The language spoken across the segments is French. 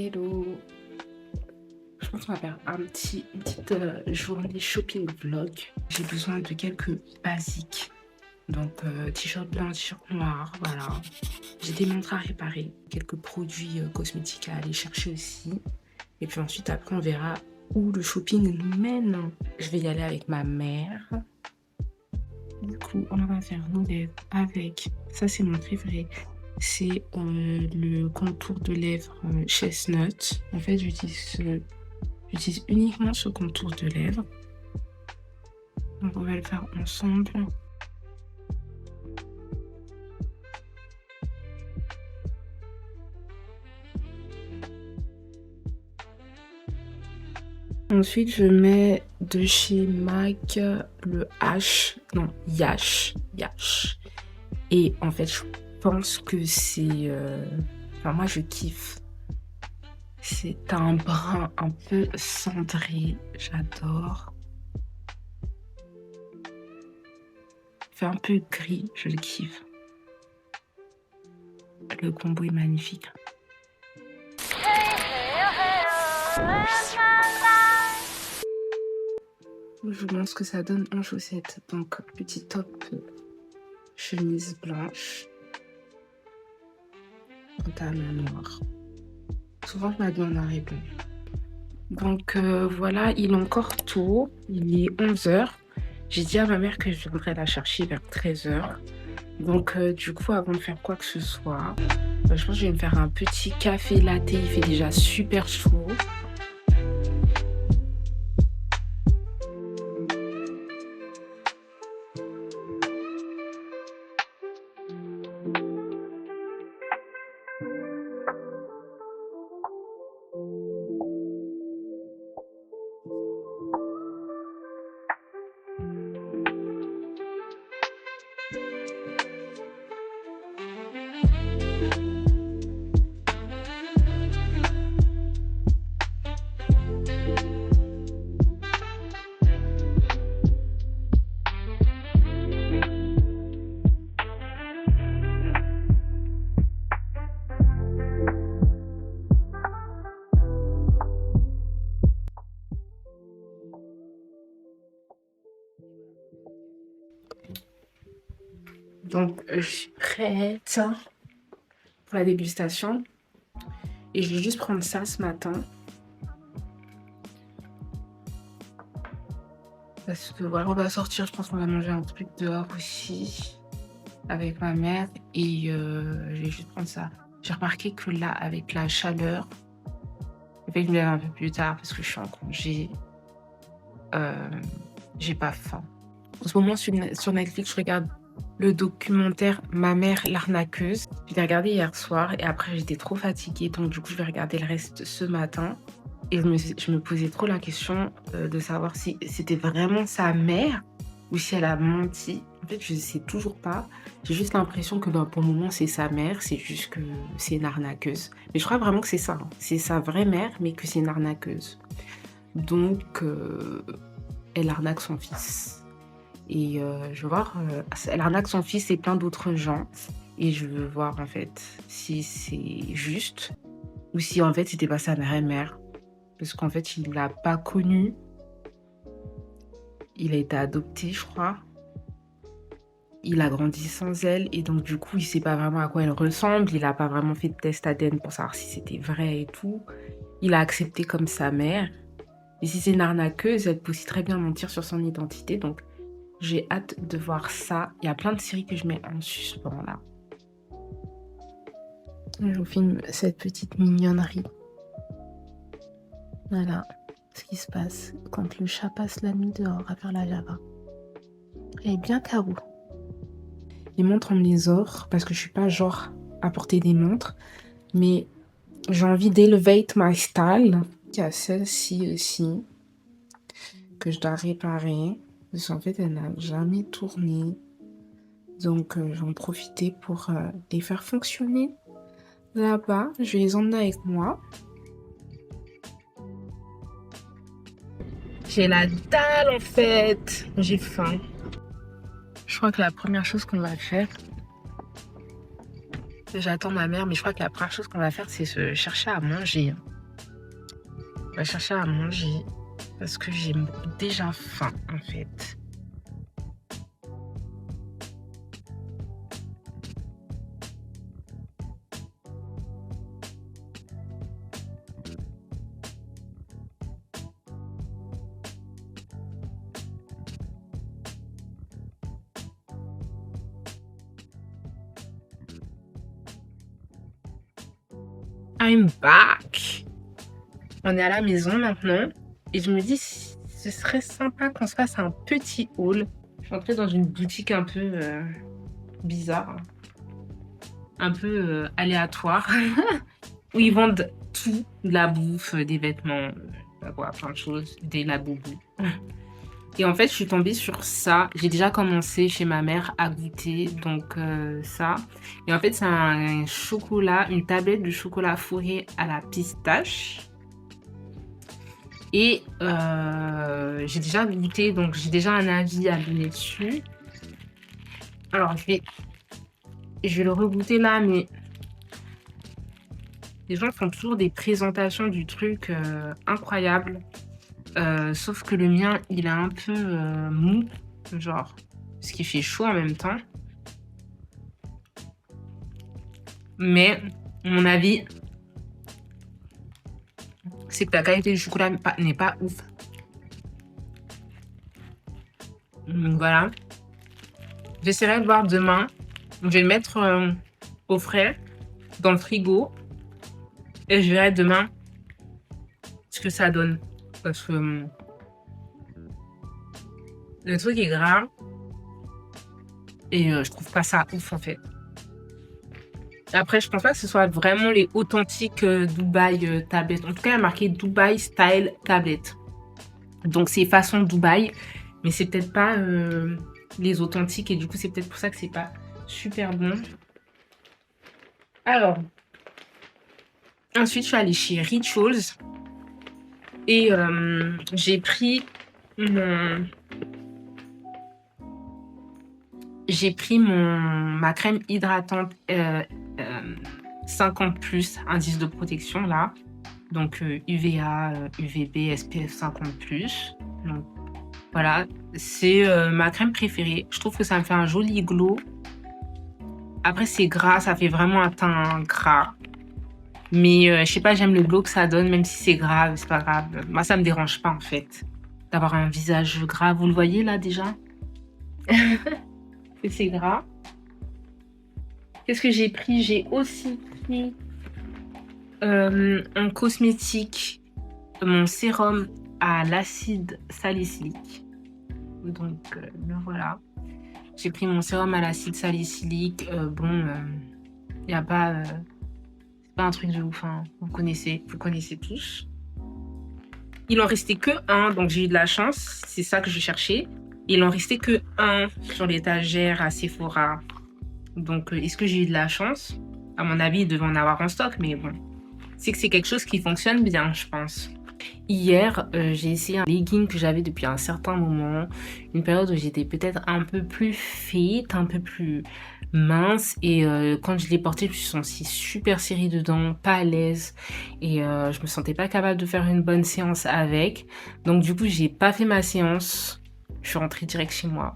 Hello, je pense qu'on va faire une petite journée shopping vlog. J'ai besoin de quelques basiques. Donc t-shirt blanc, t-shirt noir, voilà. J'ai des montres à réparer, quelques produits cosmétiques à aller chercher aussi. Et puis ensuite, après, on verra où le shopping nous mène. Je vais y aller avec ma mère. Du coup, on va faire nos lèvres avec, ça c'est mon préféré, c'est le contour de lèvres Chestnut. En fait, j'utilise uniquement ce contour de lèvres. Donc on va le faire ensemble. Ensuite, je mets de chez MAC le Yash. Et en fait, je pense que c'est... Enfin, moi, je kiffe. C'est un brun un peu cendré. J'adore. Il fait un peu gris. Je le kiffe. Le combo est magnifique. Je vous montre ce que ça donne en chaussettes. Donc, petit top, chemise blanche, pantalon noir. Souvent, je m'habille en noir et blanc. Donc, voilà, il est encore tôt. Il est 11h. J'ai dit à ma mère que je viendrais la chercher vers 13h. Donc, du coup, avant de faire quoi que ce soit, je pense que je vais me faire un petit café latte. Il fait déjà super chaud. Donc, je suis prête pour la dégustation. Et je vais juste prendre ça ce matin. Parce que voilà, on va sortir, je pense qu'on va manger un truc dehors aussi. Avec ma mère. Et je vais juste prendre ça. J'ai remarqué que là, avec la chaleur, le fait que je me lève un peu plus tard parce que je suis en congé, j'ai pas faim. En ce moment, sur Netflix, je regarde le documentaire Ma mère l'arnaqueuse. Je l'ai regardé hier soir et après j'étais trop fatiguée, donc du coup je vais regarder le reste ce matin. Et je me posais trop la question de savoir si c'était vraiment sa mère ou si elle a menti. En fait, je sais toujours pas. J'ai juste l'impression que pour le moment c'est sa mère, c'est juste que c'est une arnaqueuse. Mais je crois vraiment que c'est ça, hein. C'est sa vraie mère, mais que c'est une arnaqueuse. Donc, elle arnaque son fils. Et je veux voir, elle arnaque son fils et plein d'autres gens. Et je veux voir en fait si c'est juste ou si en fait c'était pas sa vraie mère. Parce qu'en fait il l'a pas connue. Il a été adopté, je crois. Il a grandi sans elle et donc du coup il sait pas vraiment à quoi elle ressemble. Il a pas vraiment fait de test ADN pour savoir si c'était vrai et tout. Il a accepté comme sa mère. Et si c'est une arnaqueuse, elle peut aussi très bien mentir sur son identité. Donc j'ai hâte de voir ça. Il y a plein de séries que je mets en suspens là. Je vous filme cette petite mignonnerie. Voilà ce qui se passe quand le chat passe la nuit dehors à faire la java. Elle est bien KO. Les montres, on me les offre parce que je suis pas genre à porter des montres. Mais j'ai envie d'elevate my style. Il y a celle-ci aussi que je dois réparer. Parce qu'en fait, elle n'a jamais tourné. Donc, j'en ai profité pour les faire fonctionner là-bas. Je vais les emmener avec moi. J'ai la dalle en fait. J'ai faim. Je crois que la première chose qu'on va faire, J'attends ma mère, mais je crois que la première chose qu'on va faire, c'est se chercher à manger. On va chercher à manger parce que j'ai déjà faim, en fait. I'm back! On est à la maison maintenant et je me dis ce serait sympa qu'on se fasse un petit haul. Je suis entrée dans une boutique un peu bizarre, un peu aléatoire, où ils vendent tout, de la bouffe, des vêtements, plein de choses, des laboubous. Et en fait, je suis tombée sur ça. J'ai déjà commencé chez ma mère à goûter, donc ça. Et en fait, c'est un chocolat, une tablette de chocolat fourré à la pistache. Et j'ai déjà goûté, donc j'ai déjà un avis à donner dessus. Alors, je vais le regoûter là, mais les gens font toujours des présentations du truc incroyables. Sauf que le mien, il est un peu mou, genre, parce qu'il fait chaud en même temps. Mais, mon avis, c'est que la qualité du chocolat n'est pas ouf. Donc voilà. J'essaierai de voir demain. Je vais le mettre au frais, dans le frigo. Et je verrai demain ce que ça donne. Parce que le truc est gras. Et je trouve pas ça ouf en fait. Après, je pense pas que ce soit vraiment les authentiques Dubaï tablettes. En tout cas, il y a marqué Dubaï Style Tablette. Donc, c'est façon Dubaï. Mais c'est peut-être pas les authentiques. Et du coup, c'est peut-être pour ça que c'est pas super bon. Alors, ensuite, je suis allée chez Rituals. Et j'ai pris ma crème hydratante 50+, indice de protection là. Donc UVA, UVB, SPF 50+. Donc voilà, c'est ma crème préférée. Je trouve que ça me fait un joli glow. Après c'est gras, ça fait vraiment un teint gras. Mais je sais pas, j'aime le glow que ça donne, même si c'est grave, c'est pas grave. Moi ça me dérange pas en fait d'avoir un visage gras. Vous le voyez là déjà? C'est gras. Qu'est-ce que j'ai pris? J'ai aussi pris en cosmétique mon sérum à l'acide salicylique. Donc le voilà. J'ai pris mon sérum à l'acide salicylique. Y a pas, c'est pas un truc de ouf, hein. Vous connaissez tous. Il en restait que un, donc j'ai eu de la chance. C'est ça que je cherchais. Il en restait que un sur l'étagère à Sephora. Donc, est-ce que j'ai eu de la chance? À mon avis, il devait en avoir en stock, mais bon. C'est que c'est quelque chose qui fonctionne bien, je pense. Hier, j'ai essayé un legging que j'avais depuis un certain moment. Une période où j'étais peut-être un peu plus fit, un peu plus mince. Et quand je l'ai porté, je me suis sentie super serrée dedans, pas à l'aise. Et je me sentais pas capable de faire une bonne séance avec. Donc du coup, j'ai pas fait ma séance. Je suis rentrée direct chez moi.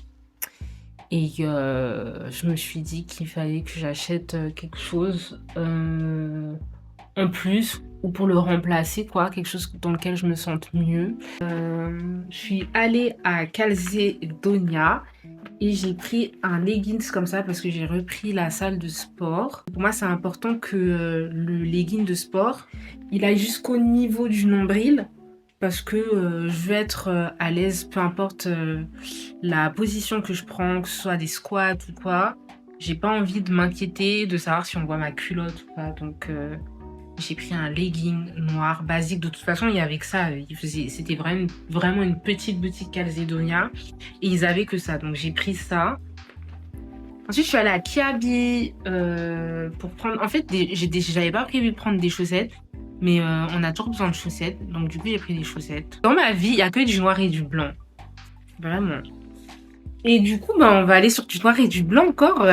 Et je me suis dit qu'il fallait que j'achète quelque chose en plus ou pour le remplacer, quoi, quelque chose dans lequel je me sente mieux. Je suis allée à Calzedonia et j'ai pris un leggings comme ça parce que j'ai repris la salle de sport. Pour moi, c'est important que le legging de sport, il aille jusqu'au niveau du nombril. Parce que je veux être à l'aise, peu importe la position que je prends, que ce soit des squats ou quoi. J'ai pas envie de m'inquiéter de savoir si on voit ma culotte ou pas. Donc j'ai pris un legging noir basique. De toute façon, il y avait que ça. C'était vraiment une petite boutique Calzedonia. Et ils avaient que ça. Donc j'ai pris ça. Ensuite, je suis allée à Kiabi pour prendre... En fait, j'avais pas prévu de prendre des chaussettes. Mais on a toujours besoin de chaussettes. Donc du coup, j'ai pris des chaussettes. Dans ma vie, il n'y a que du noir et du blanc. Vraiment. Et du coup, on va aller sur du noir et du blanc encore.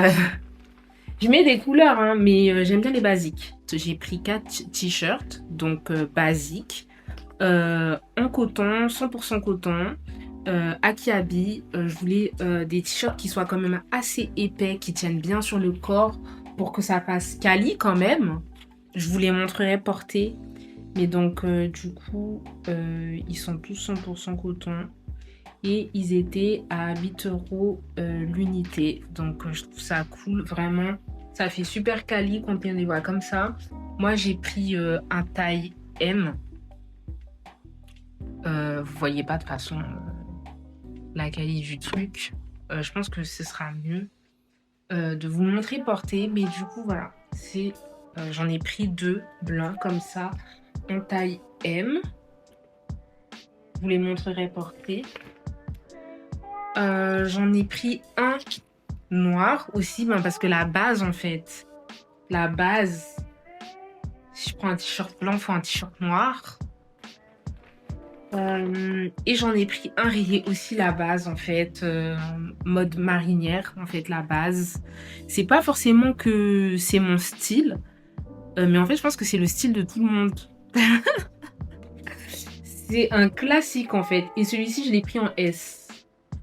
Je mets des couleurs, hein, mais j'aime bien les basiques. J'ai pris 4 t-shirts, donc basiques, en coton, 100% coton, Akihabee. Je voulais des t-shirts qui soient quand même assez épais, qui tiennent bien sur le corps pour que ça fasse quali quand même. Je vous les montrerai portés. Mais donc, du coup, ils sont tous 100% coton. Et ils étaient à 8 € l'unité. Donc, je trouve ça cool, vraiment. Ça fait super quali quand on les voit comme ça. Moi, j'ai pris un taille M. Vous voyez pas de toute façon la qualité du truc. Je pense que ce sera mieux de vous montrer porter. Mais du coup, voilà. J'en ai pris 2 blancs comme ça en taille M. Je vous les montrerai porter. J'en ai pris un noir aussi, parce que la base, en fait, si je prends un t-shirt blanc, il faut un t-shirt noir. Et j'en ai pris un rayé aussi, la base, en fait, mode marinière, en fait, la base. C'est pas forcément que c'est mon style, mais en fait, je pense que c'est le style de tout le monde. C'est un classique, en fait. Et celui-ci, je l'ai pris en S.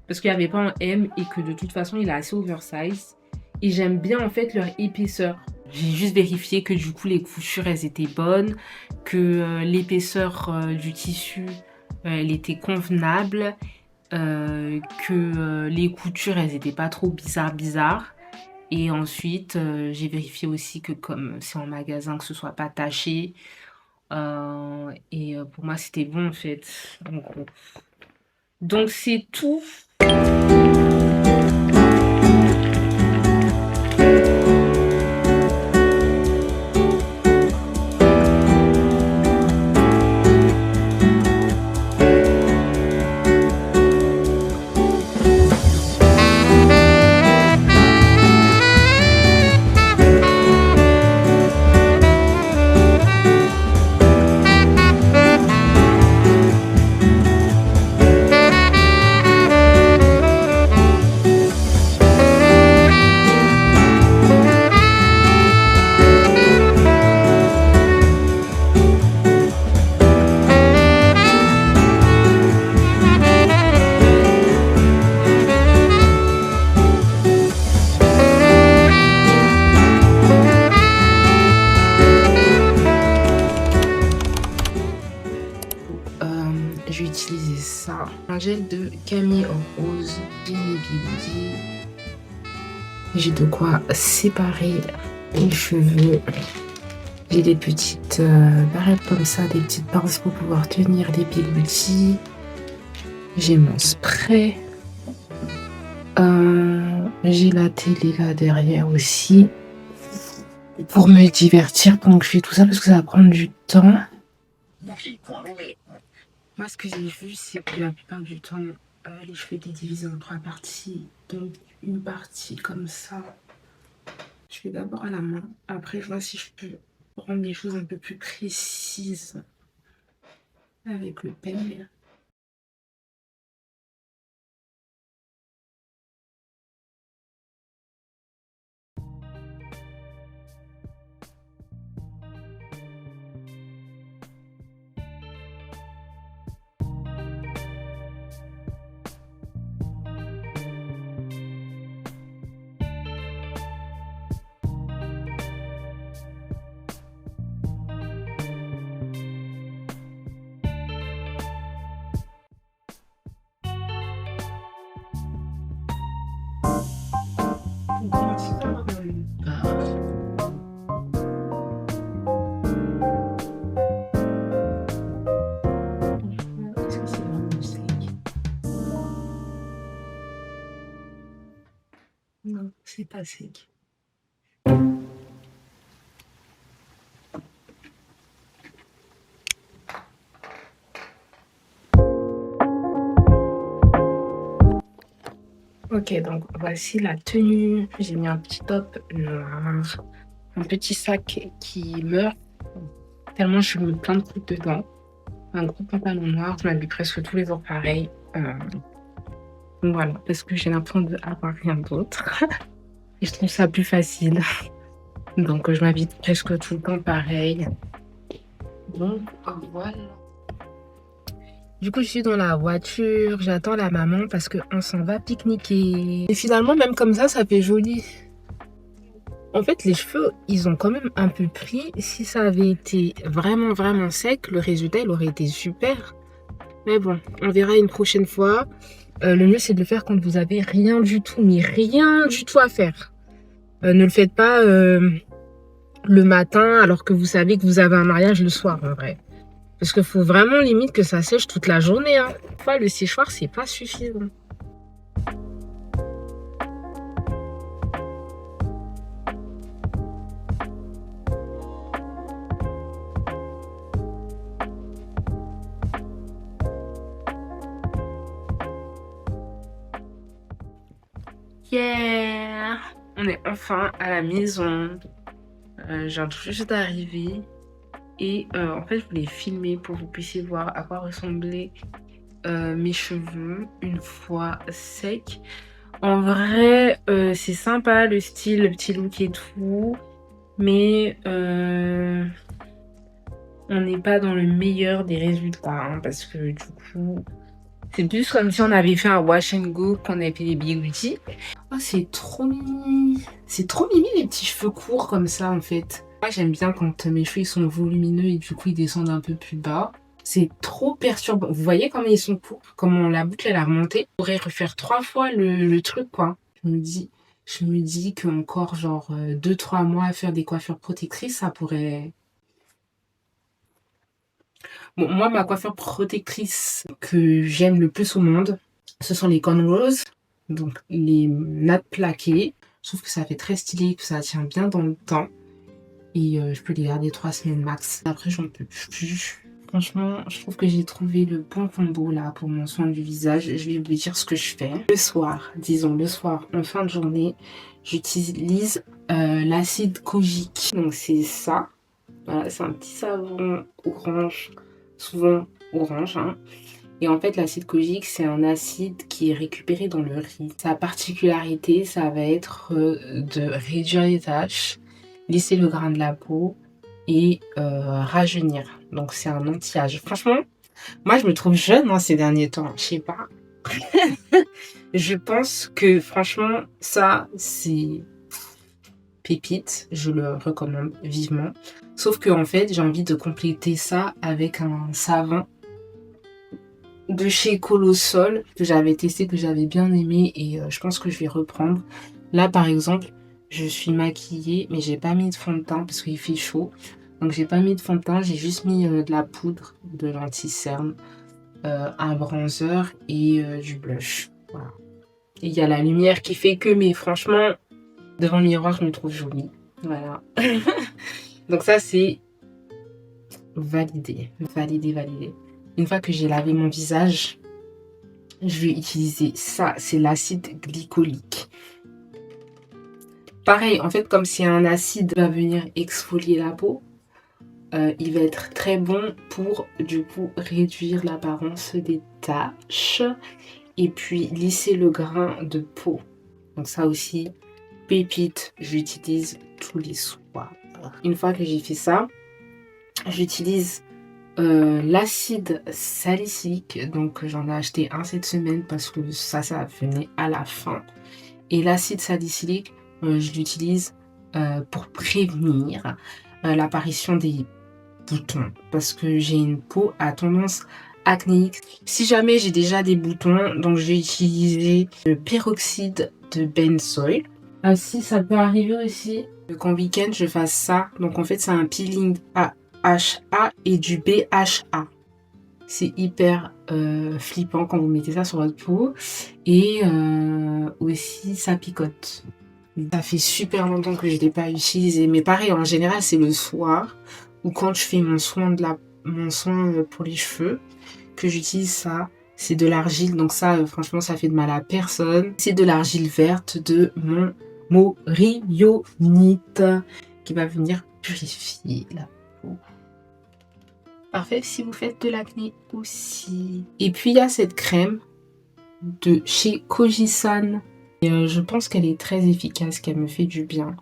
Parce qu'il n'y avait pas en M et que de toute façon, il est assez oversize. Et j'aime bien, en fait, leur épaisseur. J'ai juste vérifié que du coup, les coutures, elles étaient bonnes. Que l'épaisseur du tissu, elle était convenable. Que les coutures, elles étaient pas trop bizarres. Et ensuite, j'ai vérifié aussi que comme c'est en magasin, que ce soit pas taché. Et pour moi, c'était bon, en fait. Donc c'est tout. Je vais utiliser ça. Un gel de Camille en rose, Jenny Beauty. J'ai de quoi séparer les cheveux. J'ai des petites barrettes comme ça, des petites pinces pour pouvoir tenir les bigoudis. J'ai mon spray. J'ai la télé là derrière aussi pour me divertir pendant que je fais tout ça parce que ça va prendre du temps. Moi, ce que j'ai vu, c'est que la plupart du temps, les cheveux étaient divisés en 3 parties. Donc, une partie comme ça. Je fais d'abord à la main. Après, je vois si je peux rendre les choses un peu plus précises avec le peigne. On commence par le bas. Est-ce que c'est vraiment sec? Non, c'est pas sec. Ok, donc voici la tenue. J'ai mis un petit top noir, un petit sac qui meurt tellement je mets plein de trucs dedans, un gros pantalon noir. Je m'habille presque tous les jours pareil. Voilà, parce que j'ai l'impression d'avoir rien d'autre. et je trouve ça plus facile. Donc je m'habille presque tout le temps pareil. Donc voilà. Du coup, je suis dans la voiture, j'attends la maman parce qu'on s'en va pique-niquer. Et finalement, même comme ça fait joli. En fait, les cheveux, ils ont quand même un peu pris. Si ça avait été vraiment, vraiment sec, le résultat, il aurait été super. Mais bon, on verra une prochaine fois. Le mieux, c'est de le faire quand vous avez rien du tout, mais rien du tout à faire. Ne le faites pas le matin alors que vous savez que vous avez un mariage le soir, en vrai. Parce qu'il faut vraiment limite que ça sèche toute la journée. Hein. Parfois, le séchoir, c'est pas suffisant. Yeah! On est enfin à la maison. Je viens tout juste d'arriver. Et en fait, je voulais filmer pour que vous puissiez voir à quoi ressemblaient mes cheveux une fois secs. En vrai, c'est sympa le style, le petit look et tout. Mais on n'est pas dans le meilleur des résultats. Hein, parce que du coup, c'est plus comme si on avait fait un wash and go, qu'on avait fait des bigoudis. Oh, c'est trop mimi. C'est trop mimi les petits cheveux courts comme ça en fait. Moi j'aime bien quand mes cheveux ils sont volumineux et du coup ils descendent un peu plus bas. C'est trop perturbant. Vous voyez comment ils sont courts? Comment la boucle elle a remonté? On pourrait refaire 3 fois le truc quoi. Je me dis qu'encore genre 2-3 mois à faire des coiffures protectrices, ça pourrait... Bon, moi ma coiffure protectrice que j'aime le plus au monde, ce sont les cornrows. Donc les nattes plaquées. Je trouve que ça fait très stylé, que ça tient bien dans le temps. Et je peux les garder 3 semaines max. Après, j'en peux plus. Franchement, je trouve que j'ai trouvé le bon combo là pour mon soin du visage. Je vais vous dire ce que je fais. Le soir, disons le soir, en fin de journée, j'utilise l'acide kojique. Donc c'est ça. Voilà, c'est un petit savon orange, souvent orange. Hein. Et en fait, l'acide kojique, c'est un acide qui est récupéré dans le riz. Sa particularité, ça va être de réduire les taches, lisser le grain de la peau et rajeunir. Donc, c'est un anti-âge. Franchement, moi, je me trouve jeune ces derniers temps. Je sais pas. Je pense que, franchement, ça, c'est pépite. Je le recommande vivement. Sauf que, en fait, j'ai envie de compléter ça avec un savon de chez Colossol que j'avais testé, que j'avais bien aimé et je pense que je vais reprendre. Là par exemple, je suis maquillée mais j'ai pas mis de fond de teint parce qu'il fait chaud. Donc j'ai pas mis de fond de teint, j'ai juste mis de la poudre de l'anti-cerne, un bronzer et du blush. Voilà. Et il y a la lumière qui fait que, mais franchement, devant le miroir, je me trouve jolie. Voilà. Donc ça c'est validé, validé, validé. Une fois que j'ai lavé mon visage, je vais utiliser ça, c'est l'acide glycolique. Pareil, en fait, comme c'est un acide qui va venir exfolier la peau, il va être très bon pour, du coup, réduire l'apparence des taches et puis lisser le grain de peau. Donc ça aussi, pépite, j'utilise tous les soirs. Une fois que j'ai fait ça, j'utilise l'acide salicylique, donc j'en ai acheté un cette semaine parce que ça venait à la fin. Et l'acide salicylique, je l'utilise pour prévenir l'apparition des boutons parce que j'ai une peau à tendance acnéique. Si jamais j'ai déjà des boutons, donc je vais utiliser le peroxyde de benzoïle. Si ça peut arriver aussi qu'en week-end je fasse ça, donc en fait c'est un peeling à HA et du BHA. C'est hyper flippant quand vous mettez ça sur votre peau. Et aussi, ça picote. Ça fait super longtemps que je ne l'ai pas utilisé. Mais pareil, en général, c'est le soir ou quand je fais mon soin pour les cheveux que j'utilise ça. C'est de l'argile. Donc ça, franchement, ça fait de mal à personne. C'est de l'argile verte de mon Morionite qui va venir purifier la peau. Parfait si vous faites de l'acné aussi. Et puis il y a cette crème de chez Kojisan Et je pense qu'elle est très efficace, qu'elle me fait du bien.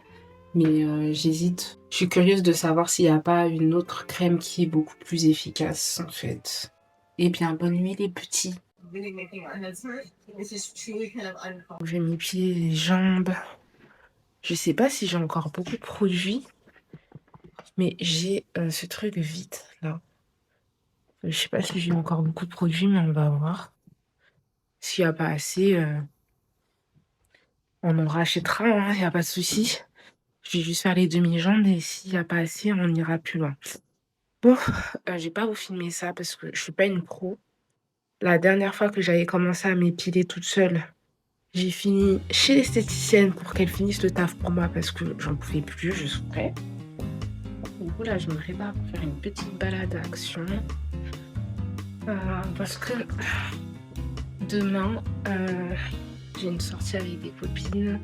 Mais j'hésite. Je suis curieuse de savoir s'il y a pas une autre crème qui est beaucoup plus efficace, en fait. Eh bien, bonne nuit les petits. Je vais m'épiler les jambes. Je sais pas si j'ai encore beaucoup de produits, mais j'ai ce truc vite là. Je sais pas si j'ai encore beaucoup de produits, mais on va voir. S'il y a pas assez, on en rachètera, hein, y a pas de souci. Je vais juste faire les demi-jambes et s'il y a pas assez, on ira plus loin. Bon, je vais pas vous filmer ça parce que je suis pas une pro. La dernière fois que j'avais commencé à m'épiler toute seule, j'ai fini chez l'esthéticienne pour qu'elle finisse le taf pour moi parce que j'en pouvais plus, je souffrais. Du coup, là, je me prépare pour faire une petite balade à Action. Parce que demain, j'ai une sortie avec des copines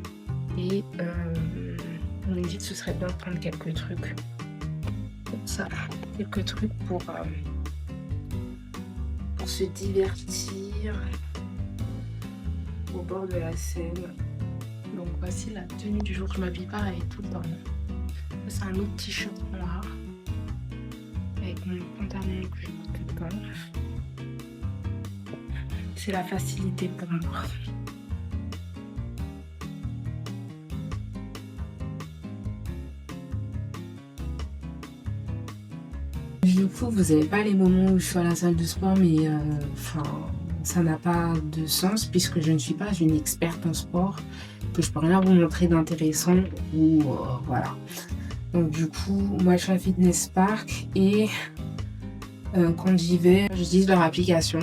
et on me dit que ce serait bien de prendre quelques trucs. Comme ça, quelques trucs pour se divertir au bord de la Seine. Donc voici la tenue du jour. Je m'habille pareil tout le temps. C'est un autre t-shirt noir avec mon pantalon que je porte tout le temps. C'est la facilité pour moi. Du coup, vous n'avez pas les moments où je suis à la salle de sport, mais ça n'a pas de sens puisque je ne suis pas une experte en sport, que je peux rien vous montrer d'intéressant ou voilà. Donc du coup, moi je suis à Fitness Park et quand j'y vais, j'utilise leur application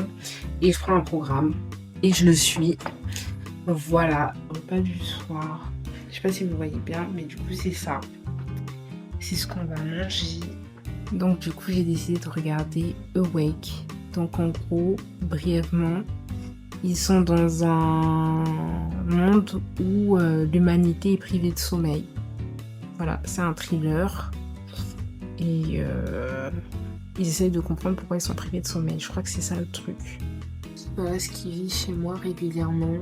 et je prends un programme et je le suis. Voilà, repas du soir. Je sais pas si vous voyez bien, mais du coup c'est ça. C'est ce qu'on va manger. Donc du coup j'ai décidé de regarder Awake. Donc en gros, brièvement, ils sont dans un monde où l'humanité est privée de sommeil. Voilà, c'est un thriller. Et ils essayent de comprendre pourquoi ils sont privés de sommeil. Je crois que c'est ça le truc. Voilà ce qui vit chez moi régulièrement.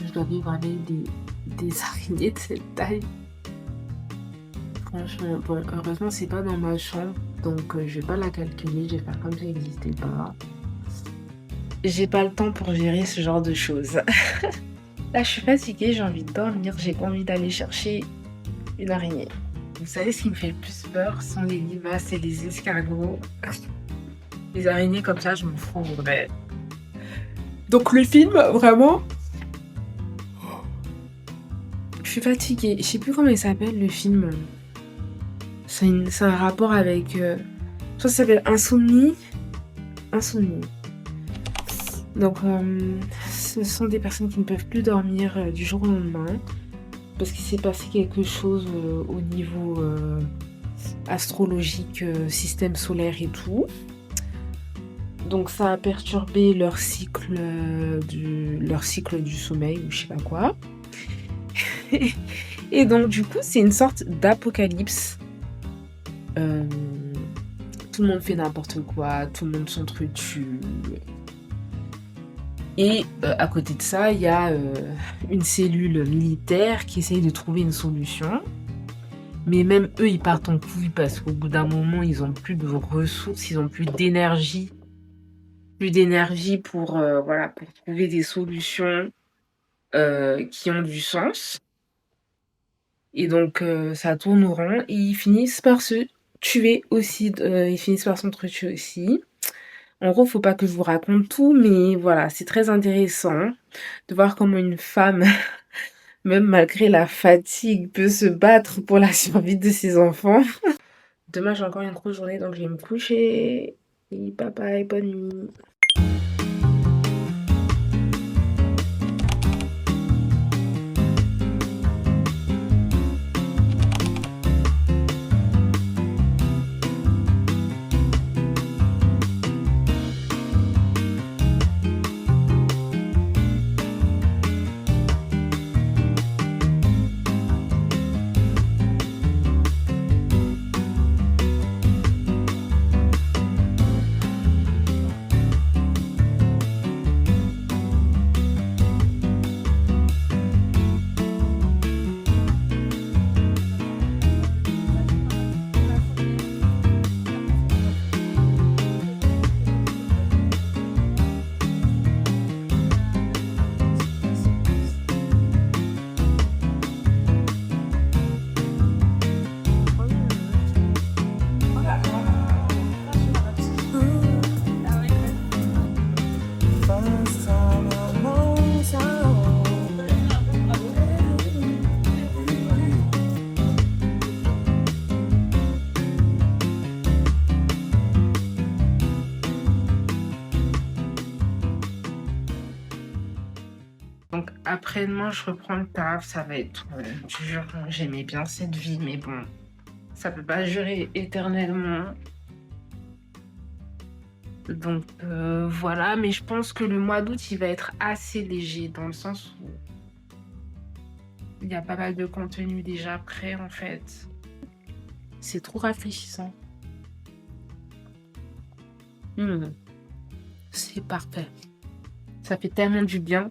Je dois vivre avec des araignées de cette taille. Franchement, bon, heureusement, c'est pas dans ma chambre, donc je vais pas la calculer, je vais faire comme si ça n'existait pas. J'ai pas le temps pour gérer ce genre de choses. Là, je suis fatiguée, j'ai envie de dormir, j'ai pas envie d'aller chercher une araignée. Vous savez ce qui me fait le plus peur sont les limaces et les escargots. Les araignées comme ça, je m'en fous, vrai. Donc le film, vraiment... Je suis fatiguée. Je sais plus comment il s'appelle le film. C'est un rapport avec... Je crois que ça s'appelle Insomnie. Insomnie. Donc, ce sont des personnes qui ne peuvent plus dormir du jour au lendemain. Parce qu'il s'est passé quelque chose au niveau astrologique, système solaire et tout. Donc ça a perturbé leur cycle du sommeil ou je sais pas quoi. Et donc du coup c'est une sorte d'apocalypse. Tout le monde fait n'importe quoi, tout le monde s'entretue. Et à côté de ça, il y a une cellule militaire qui essaye de trouver une solution. Mais même eux, ils partent en couille parce qu'au bout d'un moment, ils ont plus de ressources, ils ont plus d'énergie. Plus d'énergie pour trouver des solutions qui ont du sens. Et donc, ça tourne au rond et ils finissent par se tuer aussi. Ils finissent par s'entretuer aussi. En gros, faut pas que je vous raconte tout, mais voilà, c'est très intéressant de voir comment une femme, même malgré la fatigue, peut se battre pour la survie de ses enfants. Demain, j'ai encore une grosse journée, donc je vais me coucher. Et bye bye, bonne nuit. Donc après-demain, je reprends le taf, ça va être dur. J'aimais bien cette vie, mais bon, ça peut pas durer éternellement. Donc voilà, mais je pense que le mois d'août, il va être assez léger dans le sens où il y a pas mal de contenu déjà prêt, en fait. C'est trop rafraîchissant. Mmh. C'est parfait. Ça fait tellement du bien.